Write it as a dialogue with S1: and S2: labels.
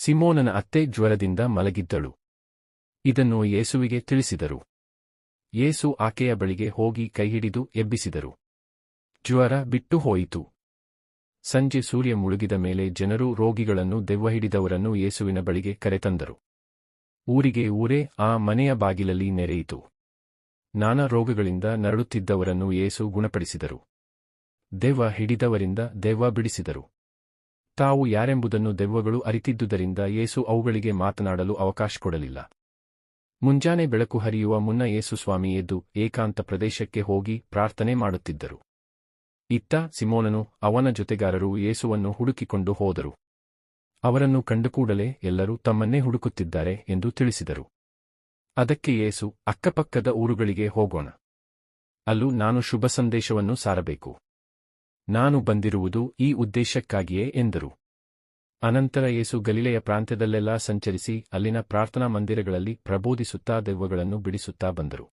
S1: ಸಿಮೋನನ ಅತ್ತೆ ಜ್ವರದಿಂದ ಮಲಗಿದ್ದಳು. ಇದನ್ನು ಯೇಸುವಿಗೆ ತಿಳಿಸಿದರು. ಯೇಸು ಆಕೆಯ ಬಳಿಗೆ ಹೋಗಿ ಕೈಹಿಡಿದು ಎಬ್ಬಿಸಿದರು. ಜ್ವರ ಬಿಟ್ಟು ಹೋಯಿತು. ಸಂಜೆ ಸೂರ್ಯ ಮುಳುಗಿದ ಮೇಲೆ ಜನರು ರೋಗಿಗಳನ್ನು ದೆವ್ವ ಹಿಡಿದವರನ್ನು ಯೇಸುವಿನ ಬಳಿಗೆ ಕರೆತಂದರು. ಊರಿಗೆ ಊರೇ ಆ ಮನೆಯ ಬಾಗಿಲಲ್ಲಿ ನೆರೆಯಿತು. ನಾನಾ ರೋಗಗಳಿಂದ ನರಳುತ್ತಿದ್ದವರನ್ನು ಯೇಸು ಗುಣಪಡಿಸಿದರು. ದೆವ್ವ ಹಿಡಿದವರಿಂದ ದೆವ್ವ ಬಿಡಿಸಿದರು. ತಾವು ಯಾರೆಂಬುದನ್ನು ದೆವ್ವಗಳು ಅರಿತಿದ್ದುದರಿಂದ ಯೇಸು ಅವುಗಳಿಗೆ ಮಾತನಾಡಲು ಅವಕಾಶ ಕೊಡಲಿಲ್ಲ. ಮುಂಜಾನೆ ಬೆಳಕು ಹರಿಯುವ ಮುನ್ನ ಯೇಸು ಸ್ವಾಮಿ ಎದ್ದು ಏಕಾಂತ ಪ್ರದೇಶಕ್ಕೆ ಹೋಗಿ ಪ್ರಾರ್ಥನೆ ಮಾಡುತ್ತಿದ್ದರು. ಇತ್ತ ಸಿಮೋನನು ಅವನ ಜೊತೆಗಾರರು ಯೇಸುವನ್ನು ಹುಡುಕಿಕೊಂಡು ಹೋದರು. ಅವರನ್ನು ಕಂಡ ಕೂಡಲೇ ಎಲ್ಲರೂ ತಮ್ಮನ್ನೇ ಹುಡುಕುತ್ತಿದ್ದಾರೆ ಎಂದು ತಿಳಿಸಿದರು. ಅದಕ್ಕೆ ಯೇಸು, ಅಕ್ಕಪಕ್ಕದ ಊರುಗಳಿಗೆ ಹೋಗೋಣ. ಅಲ್ಲೂ ನಾನು ಶುಭ ಸಂದೇಶವನ್ನು ಸಾರಬೇಕು. ನಾನು ಬಂದಿರುವುದು ಈ ಉದ್ದೇಶಕ್ಕಾಗಿಯೇ ಎಂದರು. ಅನಂತರ ಯೇಸು ಗಲಿಲೆಯ ಪ್ರಾಂತ್ಯದಲ್ಲೆಲ್ಲಾ ಸಂಚರಿಸಿ ಅಲ್ಲಿನ ಪ್ರಾರ್ಥನಾ ಮಂದಿರಗಳಲ್ಲಿ ಪ್ರಬೋಧಿಸುತ್ತಾ ದೆವ್ವಗಳನ್ನು ಬಿಡಿಸುತ್ತಾ ಬಂದರು.